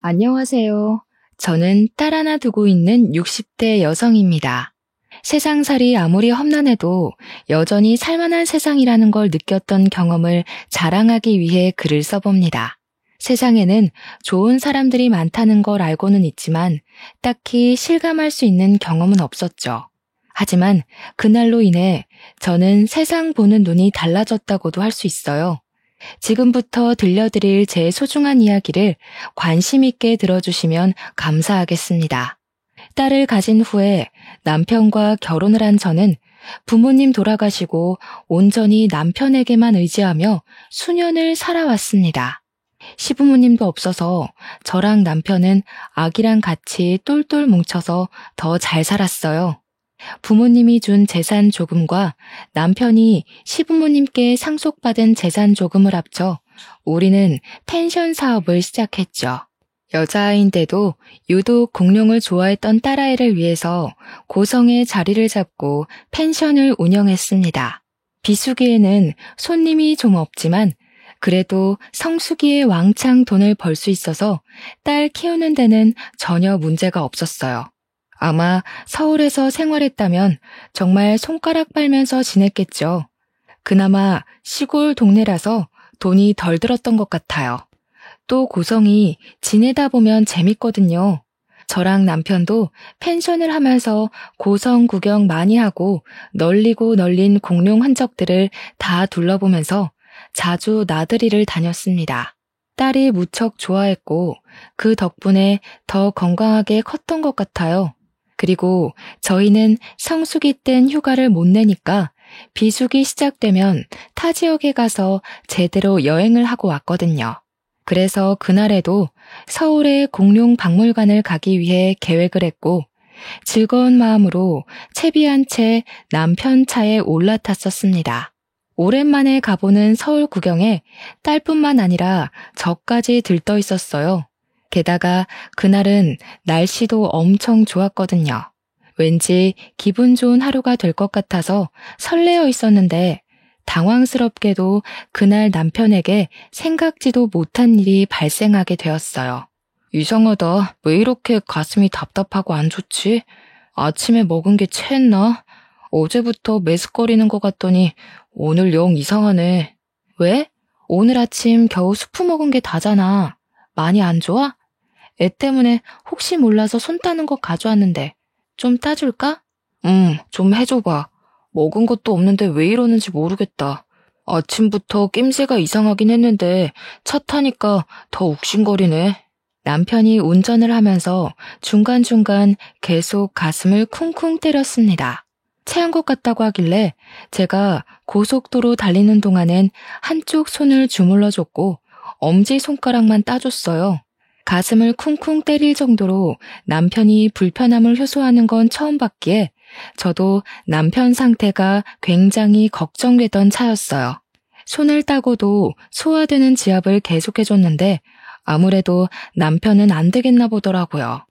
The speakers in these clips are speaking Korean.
안녕하세요. 저는 딸 하나 두고 있는 60대 여성입니다. 세상살이 아무리 험난해도 여전히 살만한 세상이라는 걸 느꼈던 경험을 자랑하기 위해 글을 써봅니다. 세상에는 좋은 사람들이 많다는 걸 알고는 있지만 딱히 실감할 수 있는 경험은 없었죠. 하지만 그날로 인해 저는 세상 보는 눈이 달라졌다고도 할 수 있어요. 지금부터 들려드릴 제 소중한 이야기를 관심 있게 들어주시면 감사하겠습니다. 딸을 가진 후에 남편과 결혼을 한 저는 부모님 돌아가시고 온전히 남편에게만 의지하며 수년을 살아왔습니다. 시부모님도 없어서 저랑 남편은 아기랑 같이 똘똘 뭉쳐서 더 잘 살았어요. 부모님이 준 재산 조금과 남편이 시부모님께 상속받은 재산 조금을 합쳐 우리는 펜션 사업을 시작했죠. 여자아이인데도 유독 공룡을 좋아했던 딸아이를 위해서 고성에 자리를 잡고 펜션을 운영했습니다. 비수기에는 손님이 좀 없지만 그래도 성수기에 왕창 돈을 벌 수 있어서 딸 키우는 데는 전혀 문제가 없었어요. 아마 서울에서 생활했다면 정말 손가락 빨면서 지냈겠죠. 그나마 시골 동네라서 돈이 덜 들었던 것 같아요. 또 고성이 지내다 보면 재밌거든요. 저랑 남편도 펜션을 하면서 고성 구경 많이 하고 널리고 널린 공룡 흔적들을 다 둘러보면서 자주 나들이를 다녔습니다. 딸이 무척 좋아했고 그 덕분에 더 건강하게 컸던 것 같아요. 그리고 저희는 성수기 땐 휴가를 못 내니까 비수기 시작되면 타 지역에 가서 제대로 여행을 하고 왔거든요. 그래서 그날에도 서울의 공룡 박물관을 가기 위해 계획을 했고 즐거운 마음으로 채비한 채 남편 차에 올라탔었습니다. 오랜만에 가보는 서울 구경에 딸뿐만 아니라 저까지 들떠 있었어요. 게다가 그날은 날씨도 엄청 좋았거든요. 왠지 기분 좋은 하루가 될 것 같아서 설레어 있었는데 당황스럽게도 그날 남편에게 생각지도 못한 일이 발생하게 되었어요. 이상하다. 왜 이렇게 가슴이 답답하고 안 좋지? 아침에 먹은 게 체했나? 어제부터 메스꺼리는 것 같더니 오늘 영 이상하네. 왜? 오늘 아침 겨우 수프 먹은 게 다잖아. 많이 안 좋아? 애 때문에 혹시 몰라서 손 따는 거 가져왔는데 좀 따줄까? 좀 해줘봐. 먹은 것도 없는데 왜 이러는지 모르겠다. 아침부터 낌새가 이상하긴 했는데 차 타니까 더 욱신거리네. 남편이 운전을 하면서 중간중간 계속 가슴을 쿵쿵 때렸습니다. 체한 것 같다고 하길래 제가 고속도로 달리는 동안엔 한쪽 손을 주물러줬고 엄지손가락만 따줬어요. 가슴을 쿵쿵 때릴 정도로 남편이 불편함을 호소하는 건 처음 봤기에 저도 남편 상태가 굉장히 걱정되던 차였어요. 손을 따고도 소화되는 지압을 계속해줬는데 아무래도 남편은 안 되겠나 보더라고요.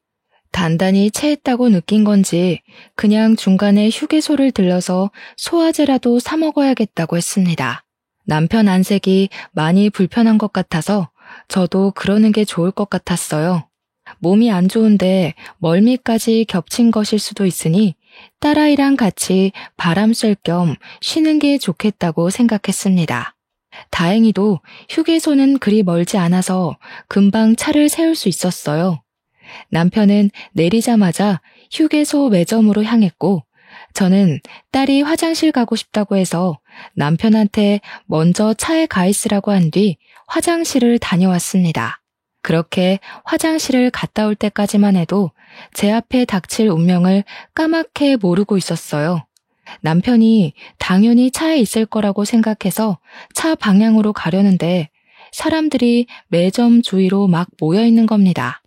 단단히 체했다고 느낀 건지 그냥 중간에 휴게소를 들러서 소화제라도 사 먹어야겠다고 했습니다. 남편 안색이 많이 불편한 것 같아서 저도 그러는 게 좋을 것 같았어요. 몸이 안 좋은데 멀미까지 겹친 것일 수도 있으니 딸아이랑 같이 바람 쐴 겸 쉬는 게 좋겠다고 생각했습니다. 다행히도 휴게소는 그리 멀지 않아서 금방 차를 세울 수 있었어요. 남편은 내리자마자 휴게소 매점으로 향했고 저는 딸이 화장실 가고 싶다고 해서 남편한테 먼저 차에 가 있으라고 한 뒤 화장실을 다녀왔습니다. 그렇게 화장실을 갔다 올 때까지만 해도 제 앞에 닥칠 운명을 까맣게 모르고 있었어요. 남편이 당연히 차에 있을 거라고 생각해서 차 방향으로 가려는데 사람들이 매점 주위로 막 모여 있는 겁니다.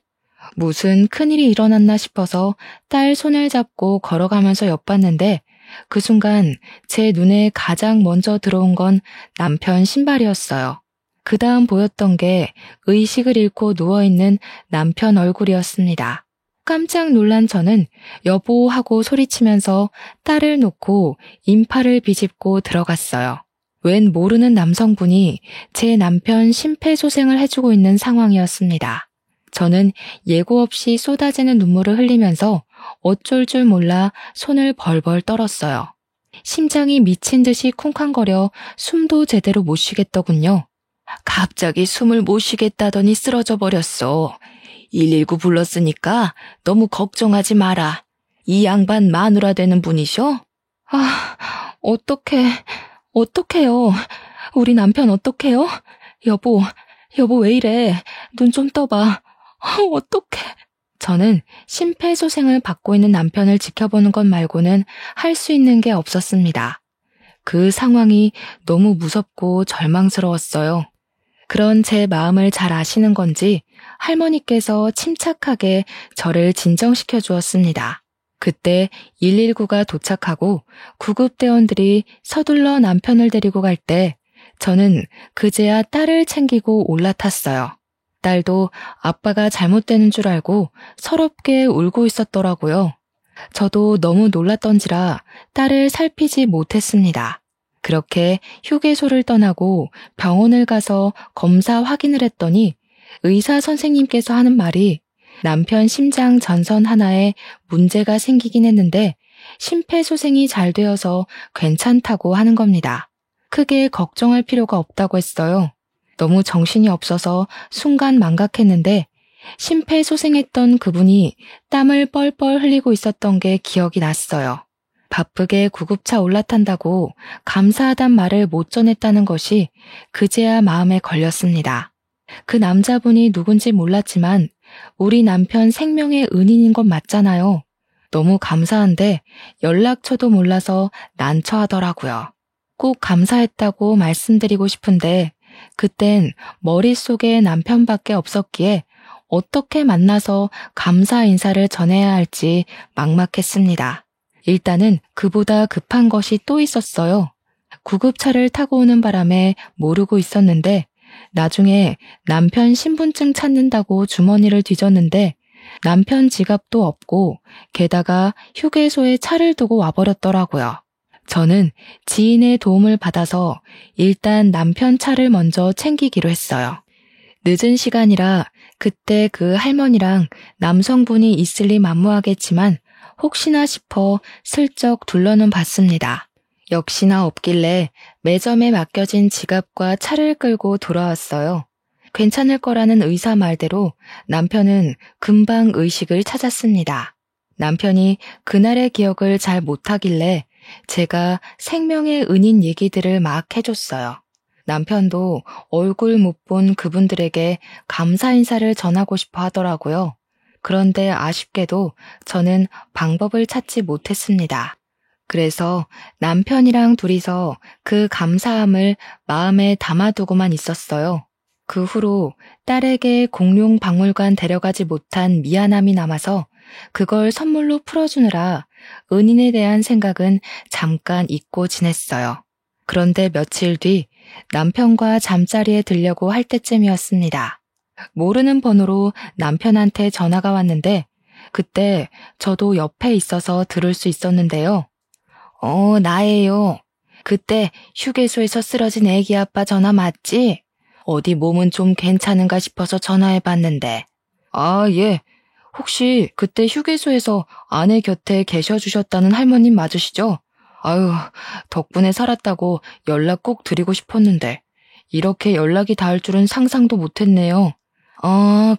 무슨 큰일이 일어났나 싶어서 딸 손을 잡고 걸어가면서 엿봤는데 그 순간 제 눈에 가장 먼저 들어온 건 남편 신발이었어요. 그 다음 보였던 게 의식을 잃고 누워있는 남편 얼굴이었습니다. 깜짝 놀란 저는 여보 하고 소리치면서 딸을 놓고 인파를 비집고 들어갔어요. 웬 모르는 남성분이 제 남편 심폐소생을 해주고 있는 상황이었습니다. 저는 예고 없이 쏟아지는 눈물을 흘리면서 어쩔 줄 몰라 손을 벌벌 떨었어요. 심장이 미친 듯이 쿵쾅거려 숨도 제대로 못 쉬겠더군요. 갑자기 숨을 못 쉬겠다더니 쓰러져 버렸어. 119 불렀으니까 너무 걱정하지 마라. 이 양반 마누라 되는 분이셔? 어떡해요. 우리 남편 어떡해요? 여보 왜 이래? 눈 좀 떠봐. 어떡해. 저는 심폐소생을 받고 있는 남편을 지켜보는 것 말고는 할 수 있는 게 없었습니다. 그 상황이 너무 무섭고 절망스러웠어요. 그런 제 마음을 잘 아시는 건지 할머니께서 침착하게 저를 진정시켜 주었습니다. 그때 119가 도착하고 구급대원들이 서둘러 남편을 데리고 갈 때 저는 그제야 딸을 챙기고 올라탔어요. 딸도 아빠가 잘못되는 줄 알고 서럽게 울고 있었더라고요. 저도 너무 놀랐던지라 딸을 살피지 못했습니다. 그렇게 휴게소를 떠나고 병원을 가서 검사 확인을 했더니 의사 선생님께서 하는 말이 남편 심장 전선 하나에 문제가 생기긴 했는데 심폐소생이 잘 되어서 괜찮다고 하는 겁니다. 크게 걱정할 필요가 없다고 했어요. 너무 정신이 없어서 순간 망각했는데 심폐소생했던 그분이 땀을 뻘뻘 흘리고 있었던 게 기억이 났어요. 바쁘게 구급차 올라탄다고 감사하단 말을 못 전했다는 것이 그제야 마음에 걸렸습니다. 그 남자분이 누군지 몰랐지만 우리 남편 생명의 은인인 건 맞잖아요. 너무 감사한데 연락처도 몰라서 난처하더라고요. 꼭 감사했다고 말씀드리고 싶은데 그땐 머릿속에 남편밖에 없었기에 어떻게 만나서 감사 인사를 전해야 할지 막막했습니다. 일단은 그보다 급한 것이 또 있었어요. 구급차를 타고 오는 바람에 모르고 있었는데 나중에 남편 신분증 찾는다고 주머니를 뒤졌는데 남편 지갑도 없고 게다가 휴게소에 차를 두고 와버렸더라고요. 저는 지인의 도움을 받아서 일단 남편 차를 먼저 챙기기로 했어요. 늦은 시간이라 그때 그 할머니랑 남성분이 있을 리 만무하겠지만 혹시나 싶어 슬쩍 둘러는 봤습니다. 역시나 없길래 매점에 맡겨진 지갑과 차를 끌고 돌아왔어요. 괜찮을 거라는 의사 말대로 남편은 금방 의식을 찾았습니다. 남편이 그날의 기억을 잘 못하길래 제가 생명의 은인 얘기들을 막 해줬어요. 남편도 얼굴 못 본 그분들에게 감사 인사를 전하고 싶어 하더라고요. 그런데 아쉽게도 저는 방법을 찾지 못했습니다. 그래서 남편이랑 둘이서 그 감사함을 마음에 담아두고만 있었어요. 그 후로 딸에게 공룡 박물관 데려가지 못한 미안함이 남아서 그걸 선물로 풀어주느라 은인에 대한 생각은 잠깐 잊고 지냈어요. 그런데 며칠 뒤 남편과 잠자리에 들려고 할 때쯤이었습니다. 모르는 번호로 남편한테 전화가 왔는데 그때 저도 옆에 있어서 들을 수 있었는데요. 나예요. 그때 휴게소에서 쓰러진 애기 아빠 전화 맞지? 어디 몸은 좀 괜찮은가 싶어서 전화해봤는데. 예. 혹시 그때 휴게소에서 아내 곁에 계셔주셨다는 할머님 맞으시죠? 아유, 덕분에 살았다고 연락 꼭 드리고 싶었는데 이렇게 연락이 닿을 줄은 상상도 못했네요.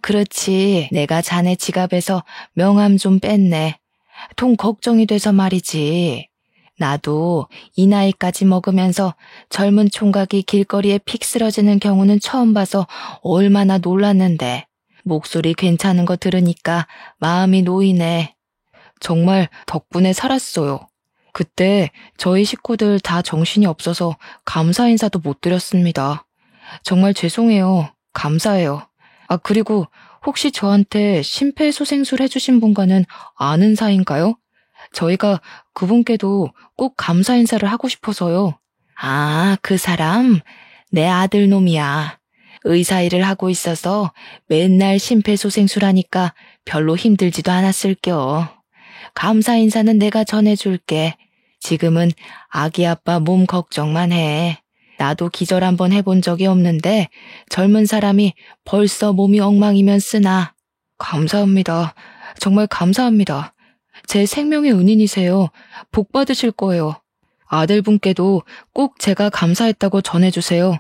그렇지. 내가 자네 지갑에서 명함 좀 뺐네. 돈 걱정이 돼서 말이지. 나도 이 나이까지 먹으면서 젊은 총각이 길거리에 픽 쓰러지는 경우는 처음 봐서 얼마나 놀랐는데 목소리 괜찮은 거 들으니까 마음이 놓이네. 정말 덕분에 살았어요. 그때 저희 식구들 다 정신이 없어서 감사 인사도 못 드렸습니다. 정말 죄송해요. 감사해요. 그리고 혹시 저한테 심폐소생술 해주신 분과는 아는 사이인가요? 저희가 그분께도 꼭 감사 인사를 하고 싶어서요. 그 사람? 내 아들 놈이야. 의사 일을 하고 있어서 맨날 심폐소생술 하니까 별로 힘들지도 않았을겨. 감사 인사는 내가 전해줄게. 지금은 아기 아빠 몸 걱정만 해. 나도 기절 한번 해본 적이 없는데 젊은 사람이 벌써 몸이 엉망이면 쓰나. 감사합니다. 정말 감사합니다. 제 생명의 은인이세요. 복 받으실 거예요. 아들분께도 꼭 제가 감사했다고 전해주세요.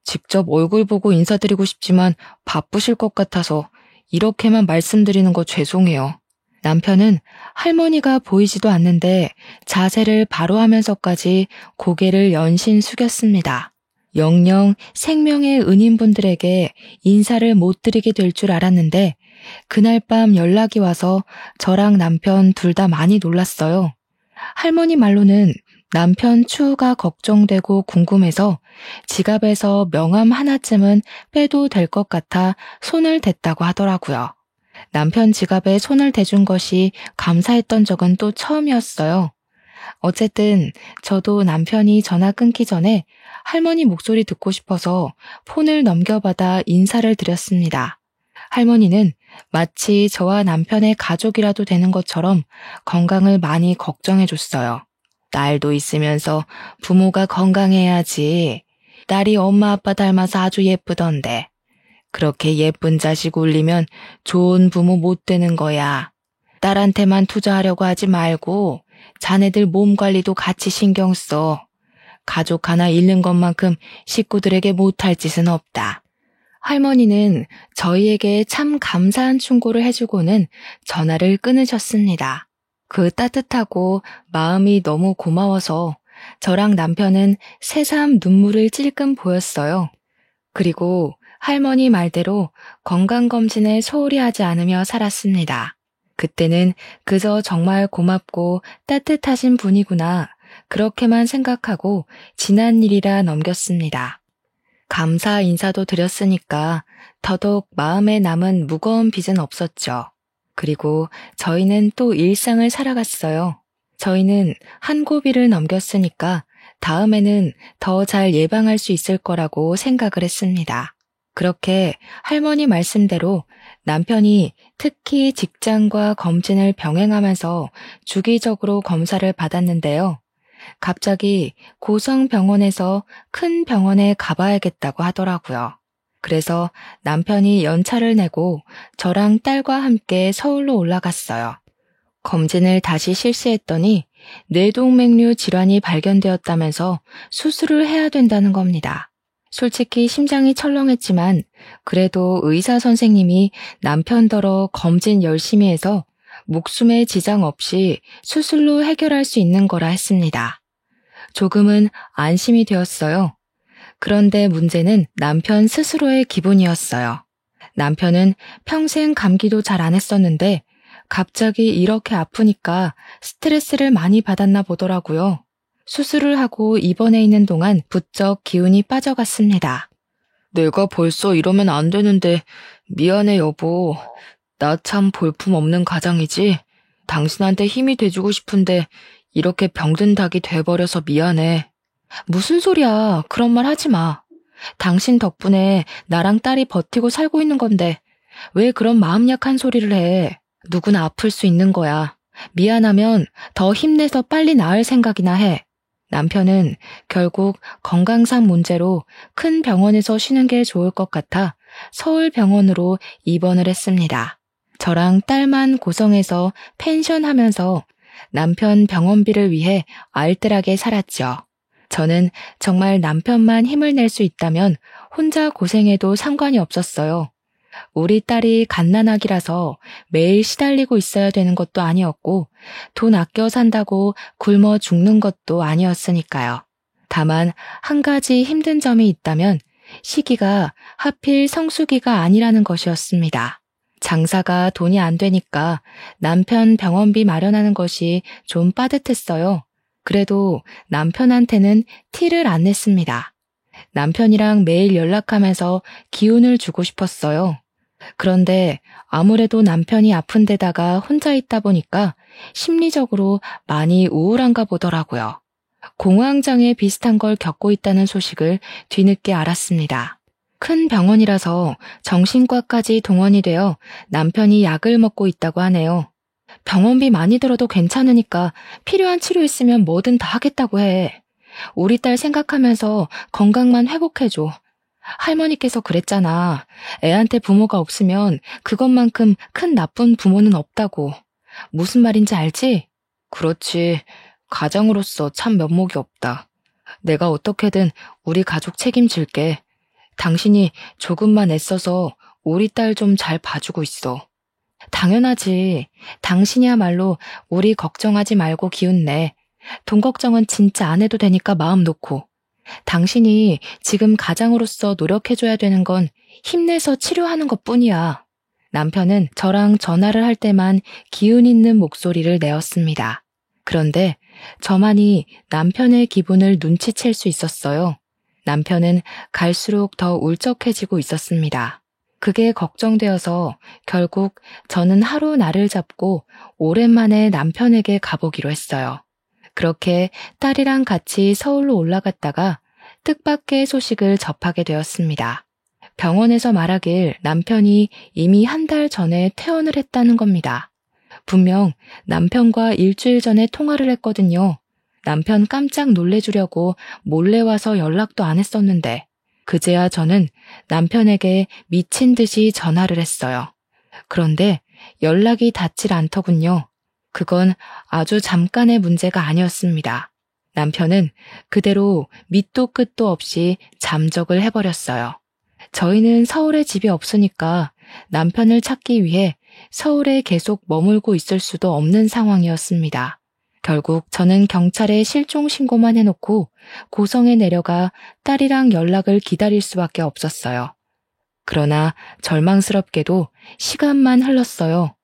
직접 얼굴 보고 인사드리고 싶지만 바쁘실 것 같아서 이렇게만 말씀드리는 거 죄송해요. 남편은 할머니가 보이지도 않는데 자세를 바로 하면서까지 고개를 연신 숙였습니다. 영영 생명의 은인분들에게 인사를 못 드리게 될 줄 알았는데 그날 밤 연락이 와서 저랑 남편 둘 다 많이 놀랐어요. 할머니 말로는 남편 추후가 걱정되고 궁금해서 지갑에서 명함 하나쯤은 빼도 될 것 같아 손을 댔다고 하더라고요. 남편 지갑에 손을 대준 것이 감사했던 적은 또 처음이었어요. 어쨌든 저도 남편이 전화 끊기 전에 할머니 목소리 듣고 싶어서 폰을 넘겨받아 인사를 드렸습니다. 할머니는 마치 저와 남편의 가족이라도 되는 것처럼 건강을 많이 걱정해줬어요. 딸도 있으면서 부모가 건강해야지. 딸이 엄마 아빠 닮아서 아주 예쁘던데. 그렇게 예쁜 자식 울리면 좋은 부모 못 되는 거야. 딸한테만 투자하려고 하지 말고 자네들 몸 관리도 같이 신경 써. 가족 하나 잃는 것만큼 식구들에게 못할 짓은 없다. 할머니는 저희에게 참 감사한 충고를 해주고는 전화를 끊으셨습니다. 그 따뜻하고 마음이 너무 고마워서 저랑 남편은 새삼 눈물을 찔끔 보였어요. 그리고 할머니 말대로 건강검진에 소홀히 하지 않으며 살았습니다. 그때는 그저 정말 고맙고 따뜻하신 분이구나 그렇게만 생각하고 지난 일이라 넘겼습니다. 감사 인사도 드렸으니까 더더욱 마음에 남은 무거운 빚은 없었죠. 그리고 저희는 또 일상을 살아갔어요. 저희는 한 고비를 넘겼으니까 다음에는 더 잘 예방할 수 있을 거라고 생각을 했습니다. 그렇게 할머니 말씀대로 남편이 특히 직장과 검진을 병행하면서 주기적으로 검사를 받았는데요. 갑자기 고성병원에서 큰 병원에 가봐야겠다고 하더라고요. 그래서 남편이 연차를 내고 저랑 딸과 함께 서울로 올라갔어요. 검진을 다시 실시했더니 뇌동맥류 질환이 발견되었다면서 수술을 해야 된다는 겁니다. 솔직히 심장이 철렁했지만 그래도 의사 선생님이 남편더러 검진 열심히 해서 목숨에 지장 없이 수술로 해결할 수 있는 거라 했습니다. 조금은 안심이 되었어요. 그런데 문제는 남편 스스로의 기분이었어요. 남편은 평생 감기도 잘 안 했었는데 갑자기 이렇게 아프니까 스트레스를 많이 받았나 보더라고요. 수술을 하고 입원해 있는 동안 부쩍 기운이 빠져갔습니다. 내가 벌써 이러면 안 되는데 미안해 여보. 나 참 볼품없는 가장이지. 당신한테 힘이 돼주고 싶은데 이렇게 병든 닭이 돼버려서 미안해. 무슨 소리야. 그런 말 하지 마. 당신 덕분에 나랑 딸이 버티고 살고 있는 건데 왜 그런 마음 약한 소리를 해. 누구나 아플 수 있는 거야. 미안하면 더 힘내서 빨리 나을 생각이나 해. 남편은 결국 건강상 문제로 큰 병원에서 쉬는 게 좋을 것 같아 서울병원으로 입원을 했습니다. 저랑 딸만 고성에서 펜션하면서 남편 병원비를 위해 알뜰하게 살았죠. 저는 정말 남편만 힘을 낼 수 있다면 혼자 고생해도 상관이 없었어요. 우리 딸이 갓난아기라서 매일 시달리고 있어야 되는 것도 아니었고 돈 아껴 산다고 굶어 죽는 것도 아니었으니까요. 다만 한 가지 힘든 점이 있다면 시기가 하필 성수기가 아니라는 것이었습니다. 장사가 돈이 안 되니까 남편 병원비 마련하는 것이 좀 빠듯했어요. 그래도 남편한테는 티를 안 냈습니다. 남편이랑 매일 연락하면서 기운을 주고 싶었어요. 그런데 아무래도 남편이 아픈 데다가 혼자 있다 보니까 심리적으로 많이 우울한가 보더라고요. 공황장애 비슷한 걸 겪고 있다는 소식을 뒤늦게 알았습니다. 큰 병원이라서 정신과까지 동원이 되어 남편이 약을 먹고 있다고 하네요. 병원비 많이 들어도 괜찮으니까 필요한 치료 있으면 뭐든 다 하겠다고 해. 우리 딸 생각하면서 건강만 회복해줘. 할머니께서 그랬잖아. 애한테 부모가 없으면 그것만큼 큰 나쁜 부모는 없다고. 무슨 말인지 알지? 그렇지. 가장으로서 참 면목이 없다. 내가 어떻게든 우리 가족 책임질게. 당신이 조금만 애써서 우리 딸 좀 잘 봐주고 있어. 당연하지. 당신이야말로 우리 걱정하지 말고 기운내. 돈 걱정은 진짜 안 해도 되니까 마음 놓고. 당신이 지금 가장으로서 노력해줘야 되는 건 힘내서 치료하는 것뿐이야. 남편은 저랑 전화를 할 때만 기운 있는 목소리를 내었습니다. 그런데 저만이 남편의 기분을 눈치챌 수 있었어요. 남편은 갈수록 더 울적해지고 있었습니다. 그게 걱정되어서 결국 저는 하루 날을 잡고 오랜만에 남편에게 가보기로 했어요. 그렇게 딸이랑 같이 서울로 올라갔다가 뜻밖의 소식을 접하게 되었습니다. 병원에서 말하길 남편이 이미 한 달 전에 퇴원을 했다는 겁니다. 분명 남편과 일주일 전에 통화를 했거든요. 남편 깜짝 놀래주려고 몰래 와서 연락도 안 했었는데 그제야 저는 남편에게 미친 듯이 전화를 했어요. 그런데 연락이 닿질 않더군요. 그건 아주 잠깐의 문제가 아니었습니다. 남편은 그대로 밑도 끝도 없이 잠적을 해버렸어요. 저희는 서울에 집이 없으니까 남편을 찾기 위해 서울에 계속 머물고 있을 수도 없는 상황이었습니다. 결국 저는 경찰에 실종 신고만 해놓고 고성에 내려가 딸이랑 연락을 기다릴 수밖에 없었어요. 그러나 절망스럽게도 시간만 흘렀어요.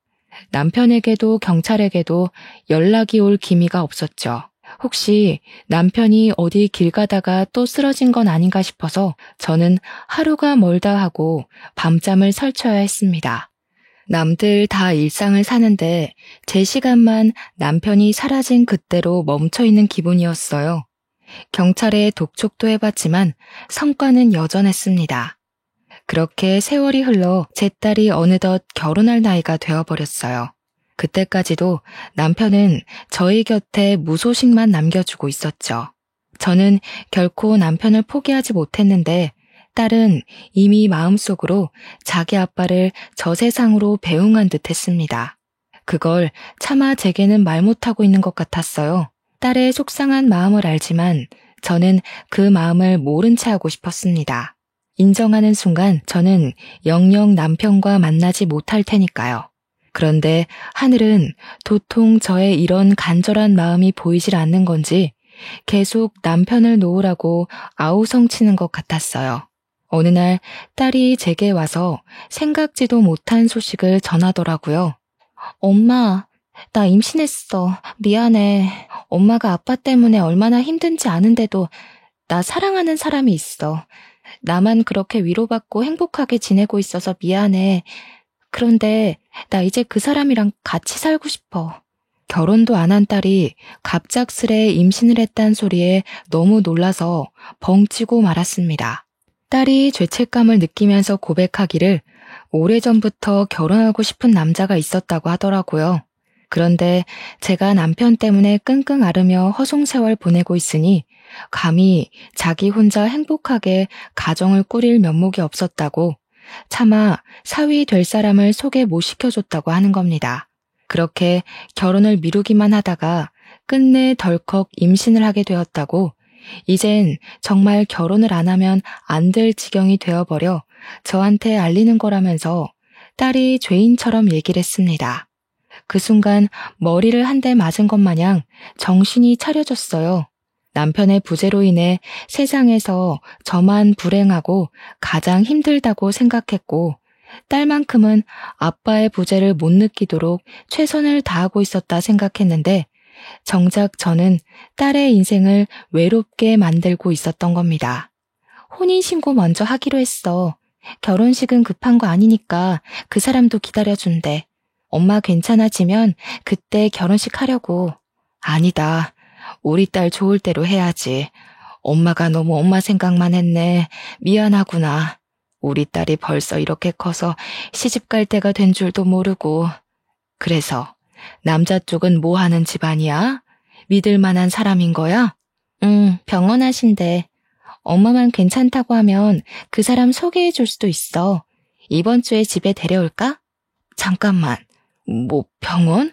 남편에게도 경찰에게도 연락이 올 기미가 없었죠. 혹시 남편이 어디 길 가다가 또 쓰러진 건 아닌가 싶어서 저는 하루가 멀다 하고 밤잠을 설쳐야 했습니다. 남들 다 일상을 사는데 제 시간만 남편이 사라진 그때로 멈춰있는 기분이었어요. 경찰에 독촉도 해봤지만 성과는 여전했습니다. 그렇게 세월이 흘러 제 딸이 어느덧 결혼할 나이가 되어버렸어요. 그때까지도 남편은 저희 곁에 무소식만 남겨주고 있었죠. 저는 결코 남편을 포기하지 못했는데 딸은 이미 마음속으로 자기 아빠를 저 세상으로 배웅한 듯 했습니다. 그걸 차마 제게는 말 못하고 있는 것 같았어요. 딸의 속상한 마음을 알지만 저는 그 마음을 모른 채 하고 싶었습니다. 인정하는 순간 저는 영영 남편과 만나지 못할 테니까요. 그런데 하늘은 도통 저의 이런 간절한 마음이 보이질 않는 건지 계속 남편을 놓으라고 아우성치는 것 같았어요. 어느 날 딸이 제게 와서 생각지도 못한 소식을 전하더라고요. 엄마, 나 임신했어. 미안해. 엄마가 아빠 때문에 얼마나 힘든지 아는데도 나 사랑하는 사람이 있어. 나만 그렇게 위로받고 행복하게 지내고 있어서 미안해. 그런데 나 이제 그 사람이랑 같이 살고 싶어. 결혼도 안 한 딸이 갑작스레 임신을 했단 소리에 너무 놀라서 벙찌고 말았습니다. 딸이 죄책감을 느끼면서 고백하기를 오래전부터 결혼하고 싶은 남자가 있었다고 하더라고요. 그런데 제가 남편 때문에 끙끙 앓으며 허송세월 보내고 있으니 감히 자기 혼자 행복하게 가정을 꾸릴 면목이 없었다고 차마 사위 될 사람을 소개 못 시켜줬다고 하는 겁니다. 그렇게 결혼을 미루기만 하다가 끝내 덜컥 임신을 하게 되었다고 이젠 정말 결혼을 안 하면 안 될 지경이 되어버려 저한테 알리는 거라면서 딸이 죄인처럼 얘기를 했습니다. 그 순간 머리를 한 대 맞은 것 마냥 정신이 차려졌어요. 남편의 부재로 인해 세상에서 저만 불행하고 가장 힘들다고 생각했고 딸만큼은 아빠의 부재를 못 느끼도록 최선을 다하고 있었다 생각했는데 정작 저는 딸의 인생을 외롭게 만들고 있었던 겁니다. 혼인신고 먼저 하기로 했어. 결혼식은 급한 거 아니니까 그 사람도 기다려준대. 엄마 괜찮아지면 그때 결혼식 하려고. 아니다. 우리 딸 좋을 대로 해야지. 엄마가 너무 엄마 생각만 했네. 미안하구나. 우리 딸이 벌써 이렇게 커서 시집 갈 때가 된 줄도 모르고. 그래서 남자 쪽은 뭐 하는 집안이야? 믿을 만한 사람인 거야? 응, 병원하신대. 엄마만 괜찮다고 하면 그 사람 소개해 줄 수도 있어. 이번 주에 집에 데려올까? 잠깐만. 뭐 병원?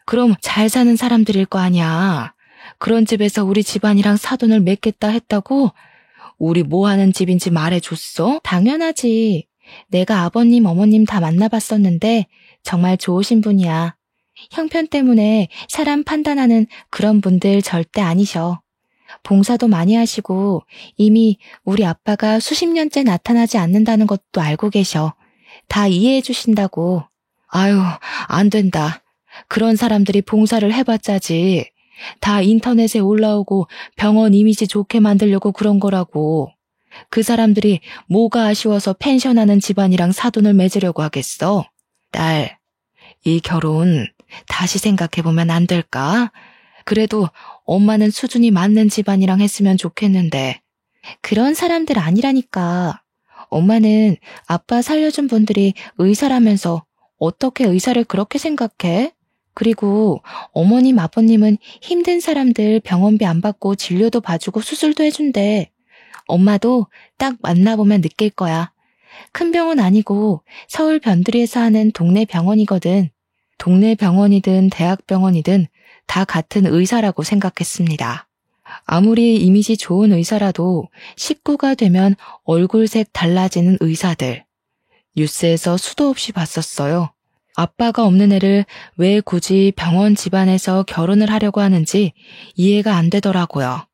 그럼 잘 사는 사람들일 거 아니야. 그런 집에서 우리 집안이랑 사돈을 맺겠다 했다고? 우리 뭐 하는 집인지 말해줬어? 당연하지. 내가 아버님, 어머님 다 만나봤었는데 정말 좋으신 분이야. 형편 때문에 사람 판단하는 그런 분들 절대 아니셔. 봉사도 많이 하시고 이미 우리 아빠가 수십 년째 나타나지 않는다는 것도 알고 계셔. 다 이해해 주신다고. 아유, 안 된다. 그런 사람들이 봉사를 해봤자지. 다 인터넷에 올라오고 병원 이미지 좋게 만들려고 그런 거라고. 그 사람들이 뭐가 아쉬워서 펜션하는 집안이랑 사돈을 맺으려고 하겠어? 딸, 이 결혼 다시 생각해보면 안 될까? 그래도 엄마는 수준이 맞는 집안이랑 했으면 좋겠는데. 그런 사람들 아니라니까. 엄마는 아빠 살려준 분들이 의사라면서 어떻게 의사를 그렇게 생각해? 그리고 어머님, 아버님은 힘든 사람들 병원비 안 받고 진료도 봐주고 수술도 해준대. 엄마도 딱 만나보면 느낄 거야. 큰 병원 아니고 서울 변두리에서 하는 동네 병원이거든. 동네 병원이든 대학병원이든 다 같은 의사라고 생각했습니다. 아무리 이미지 좋은 의사라도 식구가 되면 얼굴색 달라지는 의사들. 뉴스에서 수도 없이 봤었어요. 아빠가 없는 애를 왜 굳이 병원 집안에서 결혼을 하려고 하는지 이해가 안 되더라고요.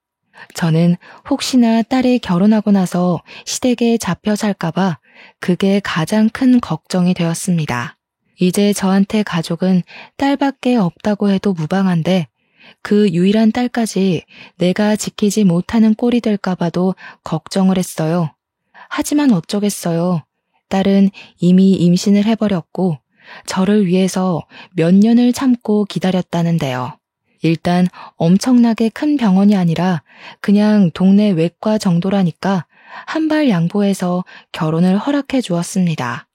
저는 혹시나 딸이 결혼하고 나서 시댁에 잡혀 살까봐 그게 가장 큰 걱정이 되었습니다. 이제 저한테 가족은 딸밖에 없다고 해도 무방한데 그 유일한 딸까지 내가 지키지 못하는 꼴이 될까봐도 걱정을 했어요. 하지만 어쩌겠어요. 딸은 이미 임신을 해버렸고 저를 위해서 몇 년을 참고 기다렸다는데요. 일단 엄청나게 큰 병원이 아니라 그냥 동네 외과 정도라니까 한 발 양보해서 결혼을 허락해 주었습니다.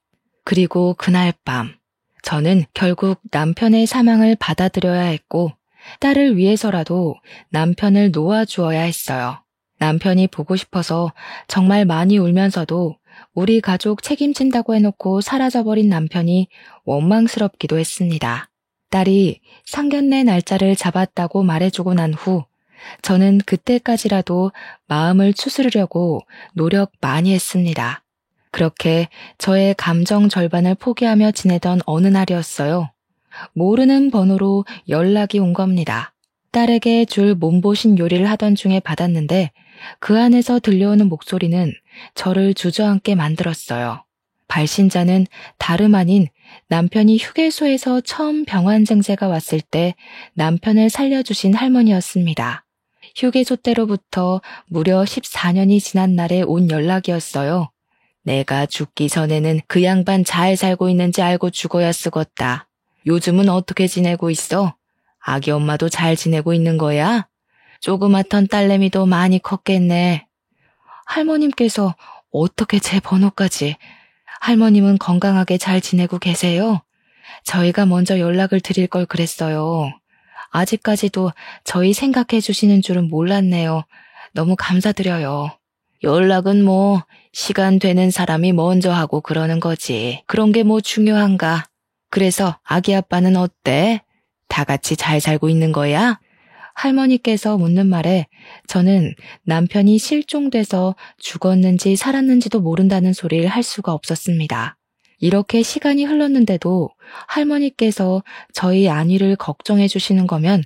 그리고 그날 밤 저는 결국 남편의 사망을 받아들여야 했고 딸을 위해서라도 남편을 놓아주어야 했어요. 남편이 보고 싶어서 정말 많이 울면서도 우리 가족 책임진다고 해놓고 사라져버린 남편이 원망스럽기도 했습니다. 딸이 상견례 날짜를 잡았다고 말해주고 난 후 저는 그때까지라도 마음을 추스르려고 노력 많이 했습니다. 그렇게 저의 감정 절반을 포기하며 지내던 어느 날이었어요. 모르는 번호로 연락이 온 겁니다. 딸에게 줄 몸보신 요리를 하던 중에 받았는데 그 안에서 들려오는 목소리는 저를 주저앉게 만들었어요. 발신자는 다름 아닌 남편이 휴게소에서 처음 병환증세가 왔을 때 남편을 살려주신 할머니였습니다. 휴게소 때로부터 무려 14년이 지난 날에 온 연락이었어요. 내가 죽기 전에는 그 양반 잘 살고 있는지 알고 죽어야 쓰겄다. 요즘은 어떻게 지내고 있어? 아기 엄마도 잘 지내고 있는 거야? 조그맣던 딸내미도 많이 컸겠네. 할머님께서 어떻게 제 번호까지? 할머님은 건강하게 잘 지내고 계세요? 저희가 먼저 연락을 드릴 걸 그랬어요. 아직까지도 저희 생각해 주시는 줄은 몰랐네요. 너무 감사드려요. 연락은 뭐 시간 되는 사람이 먼저 하고 그러는 거지. 그런 게 뭐 중요한가? 그래서 아기 아빠는 어때? 다 같이 잘 살고 있는 거야? 할머니께서 묻는 말에 저는 남편이 실종돼서 죽었는지 살았는지도 모른다는 소리를 할 수가 없었습니다. 이렇게 시간이 흘렀는데도 할머니께서 저희 안위를 걱정해 주시는 거면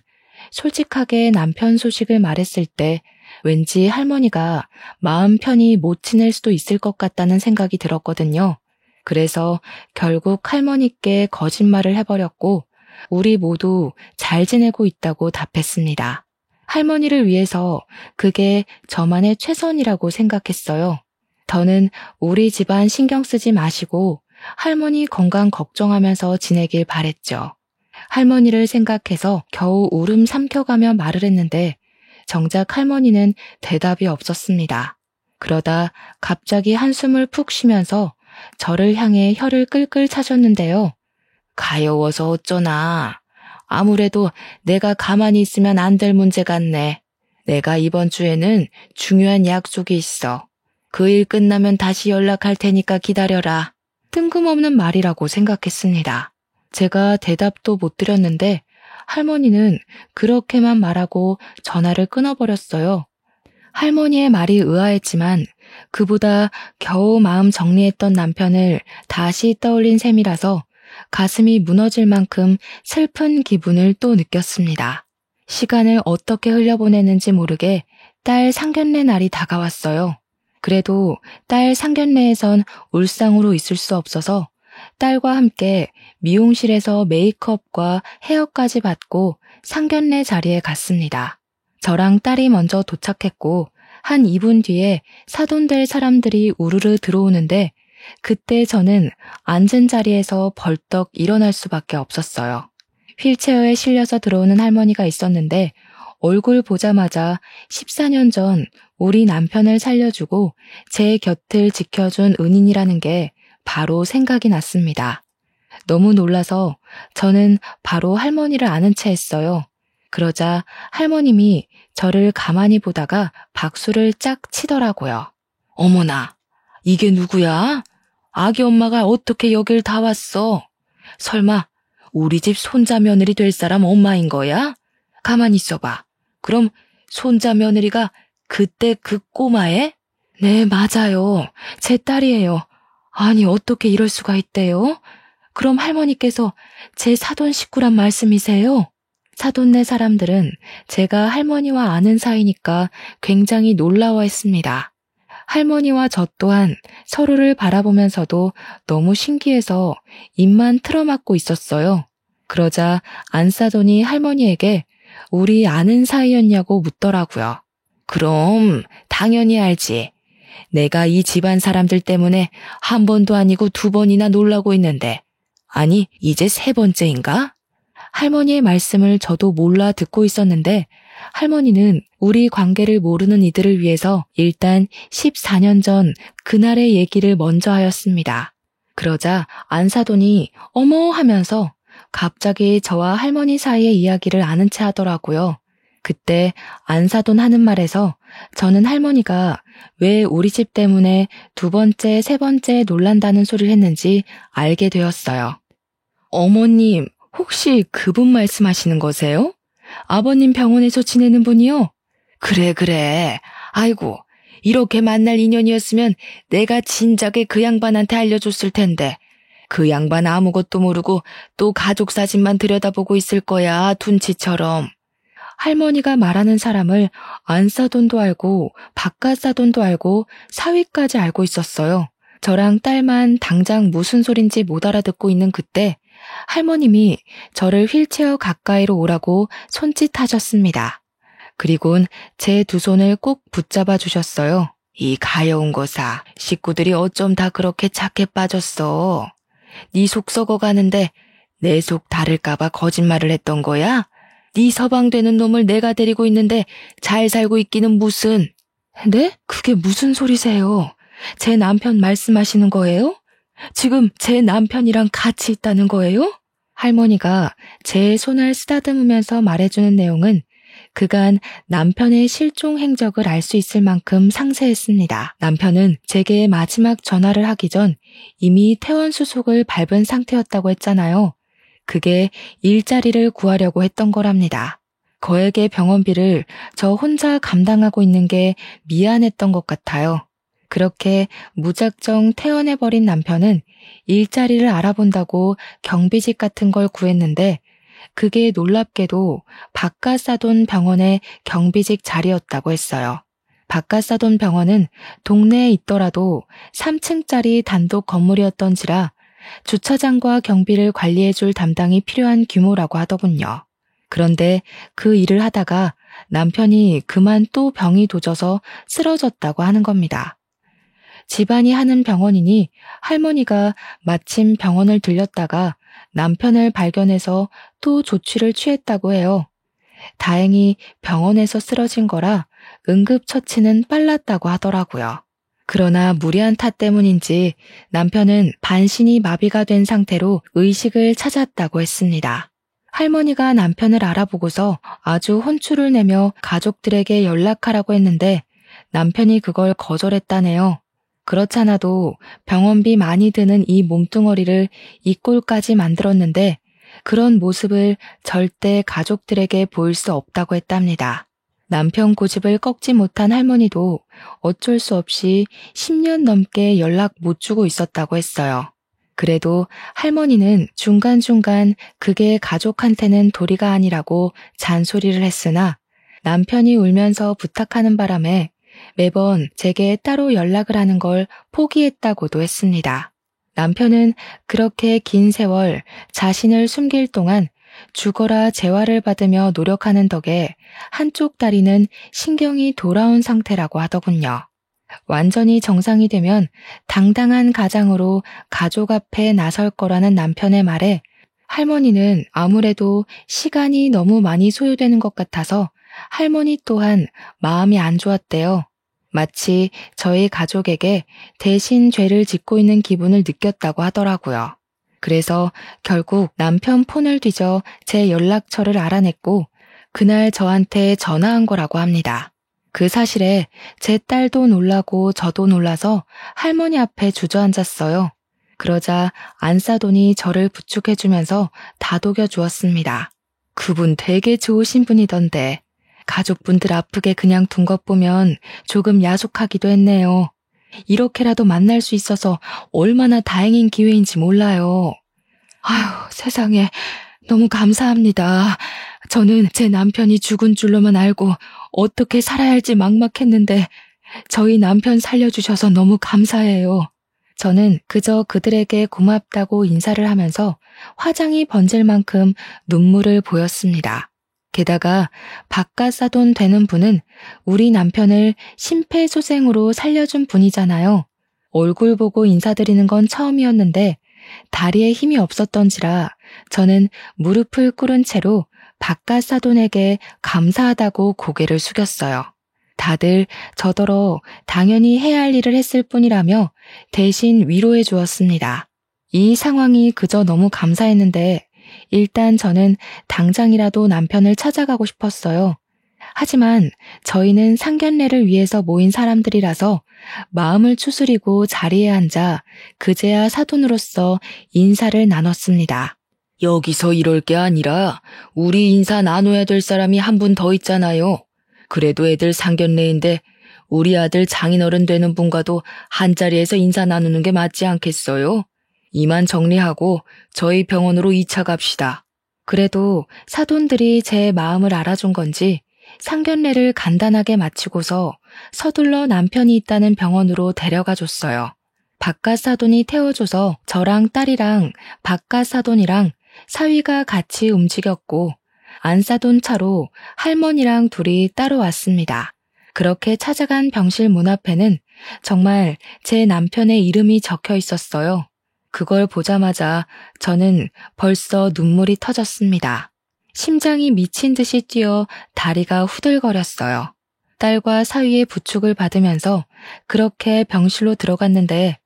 솔직하게 남편 소식을 말했을 때 왠지 할머니가 마음 편히 못 지낼 수도 있을 것 같다는 생각이 들었거든요. 그래서 결국 할머니께 거짓말을 해버렸고 우리 모두 잘 지내고 있다고 답했습니다. 할머니를 위해서 그게 저만의 최선이라고 생각했어요. 더는 우리 집안 신경 쓰지 마시고 할머니 건강 걱정하면서 지내길 바랬죠. 할머니를 생각해서 겨우 울음 삼켜가며 말을 했는데 정작 할머니는 대답이 없었습니다. 그러다 갑자기 한숨을 푹 쉬면서 저를 향해 혀를 끌끌 차셨는데요. 가여워서 어쩌나. 아무래도 내가 가만히 있으면 안 될 문제 같네. 내가 이번 주에는 중요한 약속이 있어. 그 일 끝나면 다시 연락할 테니까 기다려라. 뜬금없는 말이라고 생각했습니다. 제가 대답도 못 드렸는데 할머니는 그렇게만 말하고 전화를 끊어버렸어요. 할머니의 말이 의아했지만 그보다 겨우 마음 정리했던 남편을 다시 떠올린 셈이라서 가슴이 무너질 만큼 슬픈 기분을 또 느꼈습니다. 시간을 어떻게 흘려보내는지 모르게 딸 상견례 날이 다가왔어요. 그래도 딸 상견례에선 울상으로 있을 수 없어서 딸과 함께 미용실에서 메이크업과 헤어까지 받고 상견례 자리에 갔습니다. 저랑 딸이 먼저 도착했고 한 2분 뒤에 사돈될 사람들이 우르르 들어오는데 그때 저는 앉은 자리에서 벌떡 일어날 수밖에 없었어요. 휠체어에 실려서 들어오는 할머니가 있었는데 얼굴 보자마자 14년 전 우리 남편을 살려주고 제 곁을 지켜준 은인이라는 게 바로 생각이 났습니다. 너무 놀라서 저는 바로 할머니를 아는 체 했어요. 그러자 할머님이 저를 가만히 보다가 박수를 짝 치더라고요. 어머나, 이게 누구야? 아기 엄마가 어떻게 여길 다 왔어? 설마 우리 집 손자 며느리 될 사람 엄마인 거야? 가만히 있어봐. 그럼 손자 며느리가 그때 그 꼬마애? 네, 맞아요. 제 딸이에요. 아니, 어떻게 이럴 수가 있대요? 그럼 할머니께서 제 사돈 식구란 말씀이세요? 사돈네 사람들은 제가 할머니와 아는 사이니까 굉장히 놀라워했습니다. 할머니와 저 또한 서로를 바라보면서도 너무 신기해서 입만 틀어막고 있었어요. 그러자 안사돈이 할머니에게 우리 아는 사이였냐고 묻더라고요. 그럼 당연히 알지. 내가 이 집안 사람들 때문에 한 번도 아니고 2번이나 놀라고 있는데, 아니 이제 3번째인가? 할머니의 말씀을 저도 몰라 듣고 있었는데 할머니는 우리 관계를 모르는 이들을 위해서 일단 14년 전 그날의 얘기를 먼저 하였습니다. 그러자 안사돈이 어머 하면서 갑자기 저와 할머니 사이의 이야기를 아는 체 하더라고요. 그때 안사돈 하는 말에서 저는 할머니가 왜 우리 집 때문에 2번째, 3번째 놀란다는 소리를 했는지 알게 되었어요. 어머님, 혹시 그분 말씀하시는 거세요? 아버님 병원에서 지내는 분이요? 그래. 아이고, 이렇게 만날 인연이었으면 내가 진작에 그 양반한테 알려줬을 텐데. 그 양반 아무것도 모르고 또 가족 사진만 들여다보고 있을 거야, 둔치처럼. 할머니가 말하는 사람을 안사돈도 알고 바깥사돈도 알고 사위까지 알고 있었어요. 저랑 딸만 당장 무슨 소린지 못 알아듣고 있는 그때 할머님이 저를 휠체어 가까이로 오라고 손짓하셨습니다. 그리곤 제 2손을 꼭 붙잡아 주셨어요. 이 가여운 거사, 식구들이 어쩜 다 그렇게 착해 빠졌어. 네 속 썩어가는데 내 속 다를까봐 거짓말을 했던 거야? 네 서방되는 놈을 내가 데리고 있는데 잘 살고 있기는 무슨. 네? 그게 무슨 소리세요? 제 남편 말씀하시는 거예요? 지금 제 남편이랑 같이 있다는 거예요? 할머니가 제 손을 쓰다듬으면서 말해주는 내용은 그간 남편의 실종 행적을 알 수 있을 만큼 상세했습니다. 남편은 제게 마지막 전화를 하기 전 이미 퇴원 수속을 밟은 상태였다고 했잖아요. 그게 일자리를 구하려고 했던 거랍니다. 거액의 병원비를 저 혼자 감당하고 있는 게 미안했던 것 같아요. 그렇게 무작정 퇴원해버린 남편은 일자리를 알아본다고 경비직 같은 걸 구했는데 그게 놀랍게도 바깥사돈 병원의 경비직 자리였다고 했어요. 바깥사돈 병원은 동네에 있더라도 3층짜리 단독 건물이었던지라 주차장과 경비를 관리해줄 담당이 필요한 규모라고 하더군요. 그런데 그 일을 하다가 남편이 그만 또 병이 도져서 쓰러졌다고 하는 겁니다. 집안이 하는 병원이니 할머니가 마침 병원을 들렸다가 남편을 발견해서 또 조치를 취했다고 해요. 다행히 병원에서 쓰러진 거라 응급처치는 빨랐다고 하더라고요. 그러나 무리한 탓 때문인지 남편은 반신이 마비가 된 상태로 의식을 찾았다고 했습니다. 할머니가 남편을 알아보고서 아주 혼쭐을 내며 가족들에게 연락하라고 했는데 남편이 그걸 거절했다네요. 그렇잖아도 병원비 많이 드는 이 몸뚱어리를 이 꼴까지 만들었는데 그런 모습을 절대 가족들에게 보일 수 없다고 했답니다. 남편 고집을 꺾지 못한 할머니도 어쩔 수 없이 10년 넘게 연락 못 주고 있었다고 했어요. 그래도 할머니는 중간중간 그게 가족한테는 도리가 아니라고 잔소리를 했으나 남편이 울면서 부탁하는 바람에 매번 제게 따로 연락을 하는 걸 포기했다고도 했습니다. 남편은 그렇게 긴 세월 자신을 숨길 동안 죽어라 재활을 받으며 노력하는 덕에 한쪽 다리는 신경이 돌아온 상태라고 하더군요. 완전히 정상이 되면 당당한 가장으로 가족 앞에 나설 거라는 남편의 말에 할머니는 아무래도 시간이 너무 많이 소요되는 것 같아서 할머니 또한 마음이 안 좋았대요. 마치 저희 가족에게 대신 죄를 짓고 있는 기분을 느꼈다고 하더라고요. 그래서 결국 남편 폰을 뒤져 제 연락처를 알아냈고 그날 저한테 전화한 거라고 합니다. 그 사실에 제 딸도 놀라고 저도 놀라서 할머니 앞에 주저앉았어요. 그러자 안사돈이 저를 부축해주면서 다독여 주었습니다. 그분 되게 좋으신 분이던데 가족분들 아프게 그냥 둔 것 보면 조금 야속하기도 했네요. 이렇게라도 만날 수 있어서 얼마나 다행인 기회인지 몰라요. 아휴, 세상에 너무 감사합니다. 저는 제 남편이 죽은 줄로만 알고 어떻게 살아야 할지 막막했는데 저희 남편 살려주셔서 너무 감사해요. 저는 그저 그들에게 고맙다고 인사를 하면서 화장이 번질 만큼 눈물을 보였습니다. 게다가 바깥사돈 되는 분은 우리 남편을 심폐소생으로 살려준 분이잖아요. 얼굴 보고 인사드리는 건 처음이었는데 다리에 힘이 없었던지라 저는 무릎을 꿇은 채로 바깥사돈에게 감사하다고 고개를 숙였어요. 다들 저더러 당연히 해야 할 일을 했을 뿐이라며 대신 위로해 주었습니다. 이 상황이 그저 너무 감사했는데 일단 저는 당장이라도 남편을 찾아가고 싶었어요. 하지만 저희는 상견례를 위해서 모인 사람들이라서 마음을 추스리고 자리에 앉아 그제야 사돈으로서 인사를 나눴습니다. 여기서 이럴 게 아니라 우리 인사 나눠야 될 사람이 한 분 더 있잖아요. 그래도 애들 상견례인데 우리 아들 장인어른 되는 분과도 한자리에서 인사 나누는 게 맞지 않겠어요? 이만 정리하고 저희 병원으로 2차 갑시다. 그래도 사돈들이 제 마음을 알아준 건지 상견례를 간단하게 마치고서 서둘러 남편이 있다는 병원으로 데려가 줬어요. 바깥 사돈이 태워줘서 저랑 딸이랑 바깥 사돈이랑 사위가 같이 움직였고 안사돈 차로 할머니랑 둘이 따로 왔습니다. 그렇게 찾아간 병실 문 앞에는 정말 제 남편의 이름이 적혀 있었어요. 그걸 보자마자 저는 벌써 눈물이 터졌습니다. 심장이 미친 듯이 뛰어 다리가 후들거렸어요. 딸과 사위의 부축을 받으면서 그렇게 병실로 들어갔는데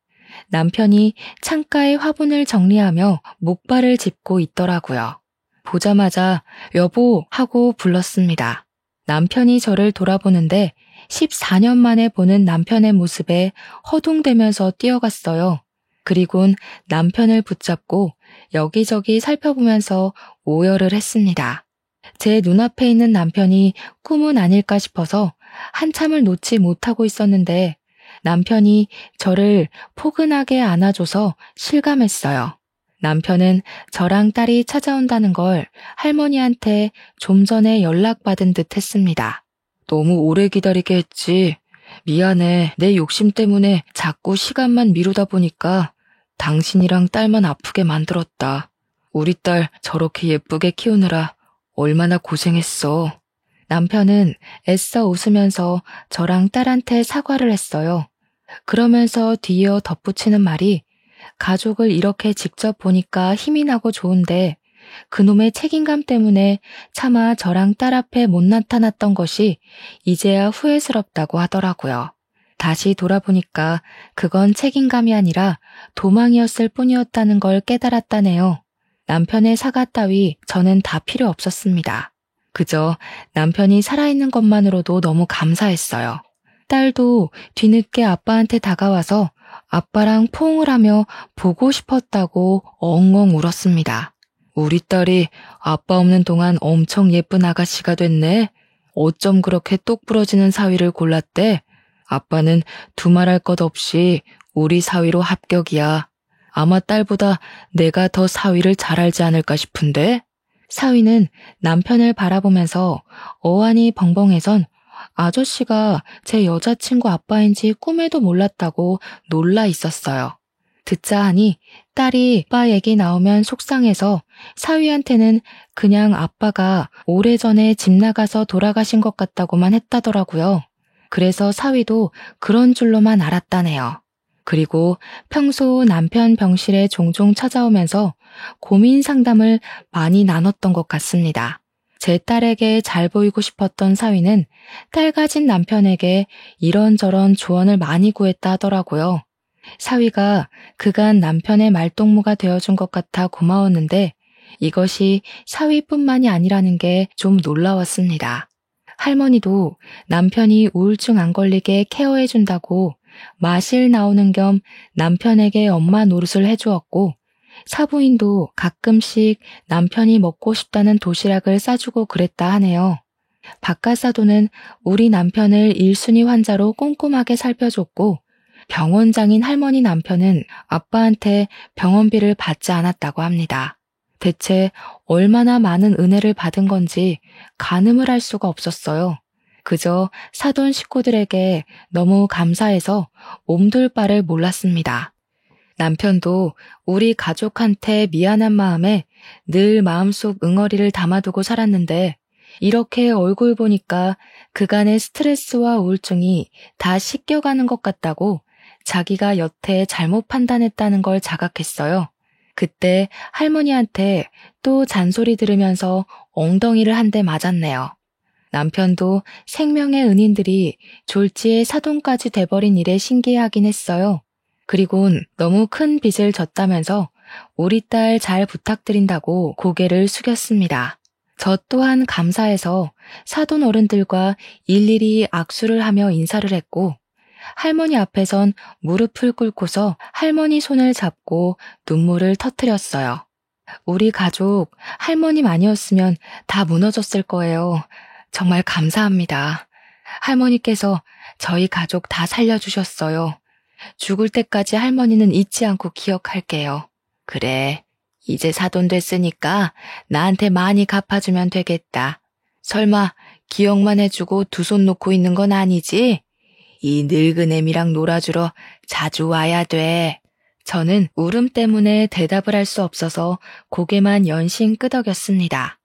남편이 창가에 화분을 정리하며 목발을 짚고 있더라고요. 보자마자 여보 하고 불렀습니다. 남편이 저를 돌아보는데 14년 만에 보는 남편의 모습에 허둥대면서 뛰어갔어요. 그리곤 남편을 붙잡고 여기저기 살펴보면서 오열을 했습니다. 제 눈앞에 있는 남편이 꿈은 아닐까 싶어서 한참을 놓지 못하고 있었는데 남편이 저를 포근하게 안아줘서 실감했어요. 남편은 저랑 딸이 찾아온다는 걸 할머니한테 좀 전에 연락받은 듯 했습니다. 너무 오래 기다리게 했지. 미안해. 내 욕심 때문에 자꾸 시간만 미루다 보니까 당신이랑 딸만 아프게 만들었다. 우리 딸 저렇게 예쁘게 키우느라 얼마나 고생했어. 남편은 애써 웃으면서 저랑 딸한테 사과를 했어요. 그러면서 뒤이어 덧붙이는 말이 가족을 이렇게 직접 보니까 힘이 나고 좋은데 그놈의 책임감 때문에 차마 저랑 딸 앞에 못 나타났던 것이 이제야 후회스럽다고 하더라고요. 다시 돌아보니까 그건 책임감이 아니라 도망이었을 뿐이었다는 걸 깨달았다네요. 남편의 사과 따위 저는 다 필요 없었습니다. 그저 남편이 살아있는 것만으로도 너무 감사했어요. 딸도 뒤늦게 아빠한테 다가와서 아빠랑 포옹을 하며 보고 싶었다고 엉엉 울었습니다. 우리 딸이 아빠 없는 동안 엄청 예쁜 아가씨가 됐네. 어쩜 그렇게 똑 부러지는 사위를 골랐대? 아빠는 두말할 것 없이 우리 사위로 합격이야. 아마 딸보다 내가 더 사위를 잘 알지 않을까 싶은데? 사위는 남편을 바라보면서 어안이 벙벙해선 아저씨가 제 여자친구 아빠인지 꿈에도 몰랐다고 놀라 있었어요. 듣자 하니 딸이 아빠 얘기 나오면 속상해서 사위한테는 그냥 아빠가 오래전에 집 나가서 돌아가신 것 같다고만 했다더라고요. 그래서 사위도 그런 줄로만 알았다네요. 그리고 평소 남편 병실에 종종 찾아오면서 고민 상담을 많이 나눴던 것 같습니다. 제 딸에게 잘 보이고 싶었던 사위는 딸 가진 남편에게 이런저런 조언을 많이 구했다 하더라고요. 사위가 그간 남편의 말동무가 되어준 것 같아 고마웠는데 이것이 사위뿐만이 아니라는 게 좀 놀라웠습니다. 할머니도 남편이 우울증 안 걸리게 케어해준다고 마실 나오는 겸 남편에게 엄마 노릇을 해주었고 사부인도 가끔씩 남편이 먹고 싶다는 도시락을 싸주고 그랬다 하네요. 바깥사도는 우리 남편을 1순위 환자로 꼼꼼하게 살펴줬고 병원장인 할머니 남편은 아빠한테 병원비를 받지 않았다고 합니다. 대체 얼마나 많은 은혜를 받은 건지 가늠을 할 수가 없었어요. 그저 사돈 식구들에게 너무 감사해서 몸둘 바를 몰랐습니다. 남편도 우리 가족한테 미안한 마음에 늘 마음속 응어리를 담아두고 살았는데 이렇게 얼굴 보니까 그간의 스트레스와 우울증이 다 씻겨가는 것 같다고 자기가 여태 잘못 판단했다는 걸 자각했어요. 그때 할머니한테 또 잔소리 들으면서 엉덩이를 한 대 맞았네요. 남편도 생명의 은인들이 졸지에 사돈까지 돼버린 일에 신기해하긴 했어요. 그리곤 너무 큰 빚을 졌다면서 우리 딸 잘 부탁드린다고 고개를 숙였습니다. 저 또한 감사해서 사돈 어른들과 일일이 악수를 하며 인사를 했고 할머니 앞에선 무릎을 꿇고서 할머니 손을 잡고 눈물을 터뜨렸어요. 우리 가족 할머님 아니었으면 다 무너졌을 거예요. 정말 감사합니다. 할머니께서 저희 가족 다 살려주셨어요. 죽을 때까지 할머니는 잊지 않고 기억할게요. 그래, 이제 사돈 됐으니까 나한테 많이 갚아주면 되겠다. 설마 기억만 해주고 두 손 놓고 있는 건 아니지? 이 늙은 애미랑 놀아주러 자주 와야 돼. 저는 울음 때문에 대답을 할 수 없어서 고개만 연신 끄덕였습니다.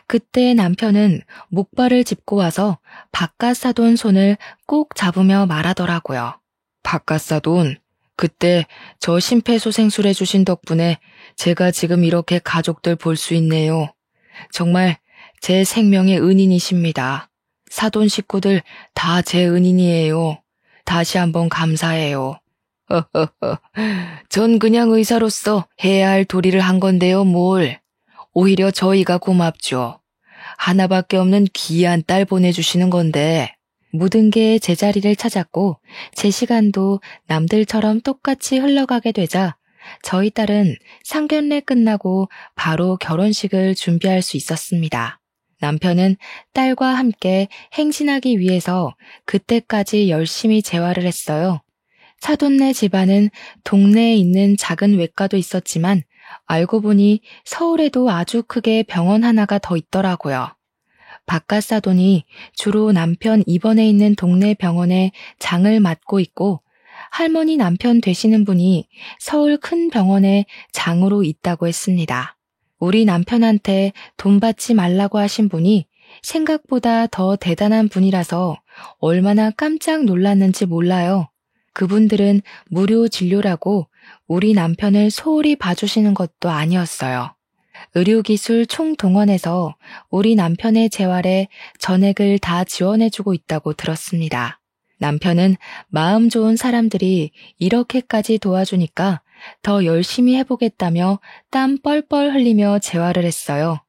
그때 남편은 목발을 짚고 와서 바깥사돈 손을 꼭 잡으며 말하더라고요. 바깥사돈, 그때 저 심폐소생술 해주신 덕분에 제가 지금 이렇게 가족들 볼 수 있네요. 정말 제 생명의 은인이십니다. 사돈 식구들 다 제 은인이에요. 다시 한번 감사해요. 전 그냥 의사로서 해야 할 도리를 한 건데요, 뭘. 오히려 저희가 고맙죠. 하나밖에 없는 귀한 딸 보내주시는 건데. 모든 게 제자리를 찾았고 제 시간도 남들처럼 똑같이 흘러가게 되자 저희 딸은 상견례 끝나고 바로 결혼식을 준비할 수 있었습니다. 남편은 딸과 함께 행진하기 위해서 그때까지 열심히 재활을 했어요. 사돈네 집안은 동네에 있는 작은 외과도 있었지만 알고 보니 서울에도 아주 크게 병원 하나가 더 있더라고요. 바깥사돈이 주로 남편 입원해 있는 동네 병원에 장을 맡고 있고 할머니 남편 되시는 분이 서울 큰 병원에 장으로 있다고 했습니다. 우리 남편한테 돈 받지 말라고 하신 분이 생각보다 더 대단한 분이라서 얼마나 깜짝 놀랐는지 몰라요. 그분들은 무료 진료라고 우리 남편을 소홀히 봐주시는 것도 아니었어요. 의료기술 총동원해서 우리 남편의 재활에 전액을 다 지원해주고 있다고 들었습니다. 남편은 마음 좋은 사람들이 이렇게까지 도와주니까 더 열심히 해보겠다며 땀 뻘뻘 흘리며 재활을 했어요.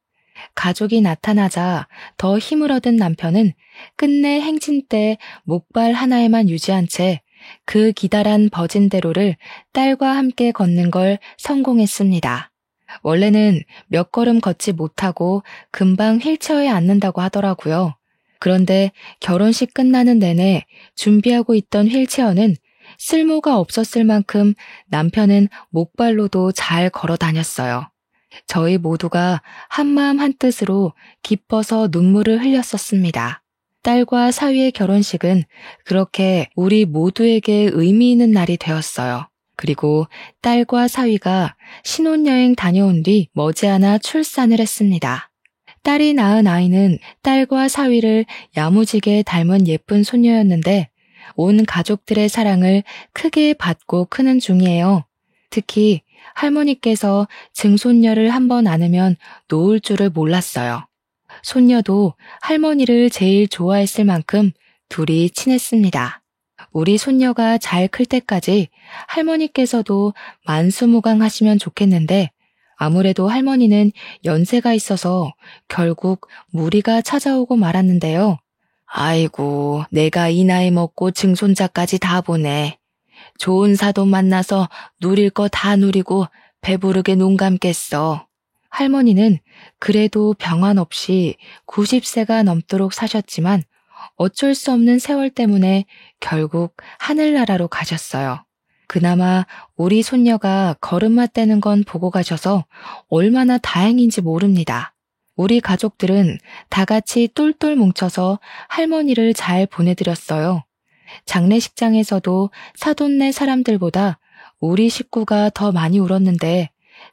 가족이 나타나자 더 힘을 얻은 남편은 끝내 행진 때 목발 하나에만 유지한 채 그 기다란 버진대로를 딸과 함께 걷는 걸 성공했습니다. 원래는 몇 걸음 걷지 못하고 금방 휠체어에 앉는다고 하더라고요. 그런데 결혼식 끝나는 내내 준비하고 있던 휠체어는 쓸모가 없었을 만큼 남편은 목발로도 잘 걸어 다녔어요. 저희 모두가 한마음 한뜻으로 기뻐서 눈물을 흘렸었습니다. 딸과 사위의 결혼식은 그렇게 우리 모두에게 의미 있는 날이 되었어요. 그리고 딸과 사위가 신혼여행 다녀온 뒤 머지않아 출산을 했습니다. 딸이 낳은 아이는 딸과 사위를 야무지게 닮은 예쁜 손녀였는데 온 가족들의 사랑을 크게 받고 크는 중이에요. 특히 할머니께서 증손녀를 한번 안으면 놓을 줄을 몰랐어요. 손녀도 할머니를 제일 좋아했을 만큼 둘이 친했습니다. 우리 손녀가 잘 클 때까지 할머니께서도 만수무강하시면 좋겠는데 아무래도 할머니는 연세가 있어서 결국 무리가 찾아오고 말았는데요. 아이고, 내가 이 나이 먹고 증손자까지 다 보네. 좋은 사돈 만나서 누릴 거 다 누리고 배부르게 눈 감겠어. 할머니는 그래도 병환 없이 90세가 넘도록 사셨지만 어쩔 수 없는 세월 때문에 결국 하늘나라로 가셨어요. 그나마 우리 손녀가 걸음마 떼는 건 보고 가셔서 얼마나 다행인지 모릅니다. 우리 가족들은 다 같이 똘똘 뭉쳐서 할머니를 잘 보내드렸어요. 장례식장에서도 사돈네 사람들보다 우리 식구가 더 많이 울었는데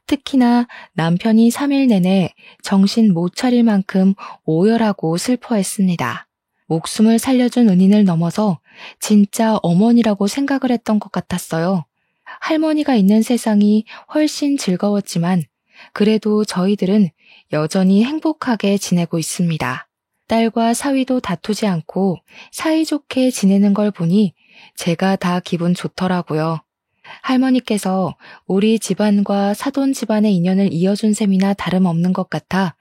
특히나 남편이 3일 내내 정신 못 차릴 만큼 오열하고 슬퍼했습니다. 목숨을 살려준 은인을 넘어서 진짜 어머니라고 생각을 했던 것 같았어요. 할머니가 있는 세상이 훨씬 즐거웠지만 그래도 저희들은 여전히 행복하게 지내고 있습니다. 딸과 사위도 다투지 않고 사이좋게 지내는 걸 보니 제가 다 기분 좋더라고요. 할머니께서 우리 집안과 사돈 집안의 인연을 이어준 셈이나 다름없는 것 같아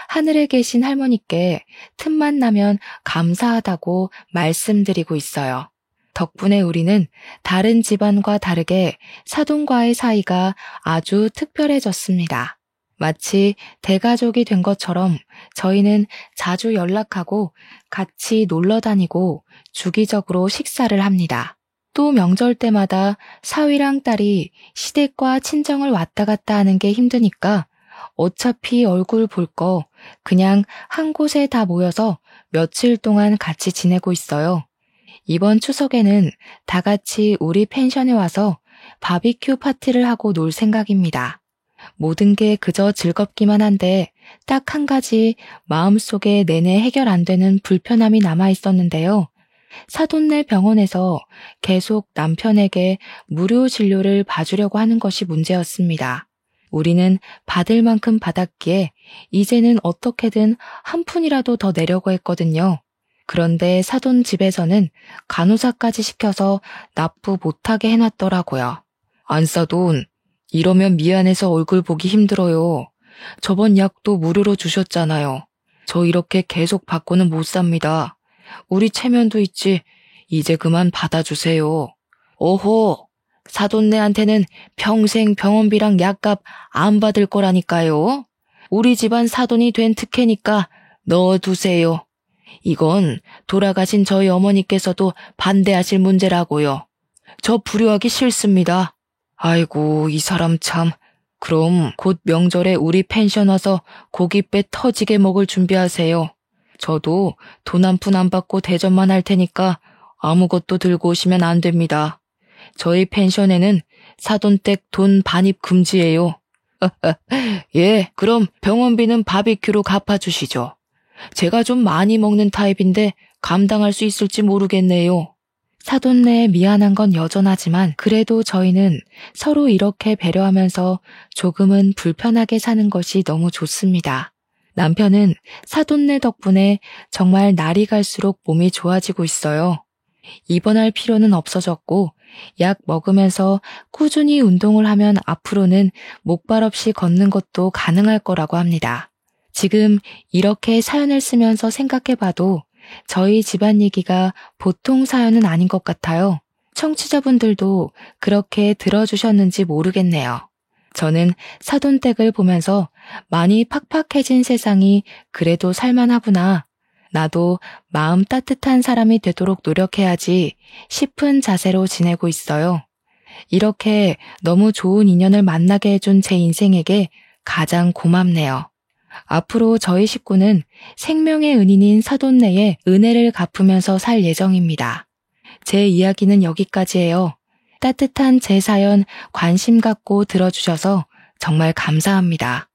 하늘에 계신 할머니께 틈만 나면 감사하다고 말씀드리고 있어요. 덕분에 우리는 다른 집안과 다르게 사돈과의 사이가 아주 특별해졌습니다. 마치 대가족이 된 것처럼 저희는 자주 연락하고 같이 놀러 다니고 주기적으로 식사를 합니다. 또 명절 때마다 사위랑 딸이 시댁과 친정을 왔다 갔다 하는 게 힘드니까 어차피 얼굴 볼 거 그냥 한 곳에 다 모여서 며칠 동안 같이 지내고 있어요. 이번 추석에는 다 같이 우리 펜션에 와서 바비큐 파티를 하고 놀 생각입니다. 모든 게 그저 즐겁기만 한데 딱 한 가지 마음속에 내내 해결 안 되는 불편함이 남아 있었는데요. 사돈네 병원에서 계속 남편에게 무료 진료를 봐주려고 하는 것이 문제였습니다. 우리는 받을 만큼 받았기에 이제는 어떻게든 한 푼이라도 더 내려고 했거든요. 그런데 사돈 집에서는 간호사까지 시켜서 납부 못하게 해놨더라고요. 안사돈, 이러면 미안해서 얼굴 보기 힘들어요. 저번 약도 무료로 주셨잖아요. 저 이렇게 계속 받고는 못 삽니다. 우리 체면도 있지. 이제 그만 받아주세요. 오호, 사돈네한테는 평생 병원비랑 약값 안 받을 거라니까요. 우리 집안 사돈이 된 특혜니까 넣어두세요. 이건 돌아가신 저희 어머니께서도 반대하실 문제라고요. 저 불효하기 싫습니다. 아이고, 이 사람 참. 그럼 곧 명절에 우리 펜션 와서 고깃배 터지게 먹을 준비하세요. 저도 돈 한 푼 안 받고 대접만 할 테니까 아무것도 들고 오시면 안 됩니다. 저희 펜션에는 사돈댁 돈 반입 금지예요. 예, 그럼 병원비는 바비큐로 갚아주시죠. 제가 좀 많이 먹는 타입인데 감당할 수 있을지 모르겠네요. 사돈네에 미안한 건 여전하지만 그래도 저희는 서로 이렇게 배려하면서 조금은 불편하게 사는 것이 너무 좋습니다. 남편은 사돈네 덕분에 정말 날이 갈수록 몸이 좋아지고 있어요. 입원할 필요는 없어졌고 약 먹으면서 꾸준히 운동을 하면 앞으로는 목발 없이 걷는 것도 가능할 거라고 합니다. 지금 이렇게 사연을 쓰면서 생각해봐도 저희 집안 얘기가 보통 사연은 아닌 것 같아요. 청취자분들도 그렇게 들어주셨는지 모르겠네요. 저는 사돈댁을 보면서 많이 팍팍해진 세상이 그래도 살만하구나. 나도 마음 따뜻한 사람이 되도록 노력해야지 싶은 자세로 지내고 있어요. 이렇게 너무 좋은 인연을 만나게 해준 제 인생에게 가장 고맙네요. 앞으로 저희 식구는 생명의 은인인 사돈네의 은혜를 갚으면서 살 예정입니다. 제 이야기는 여기까지예요. 따뜻한 제 사연 관심 갖고 들어주셔서 정말 감사합니다.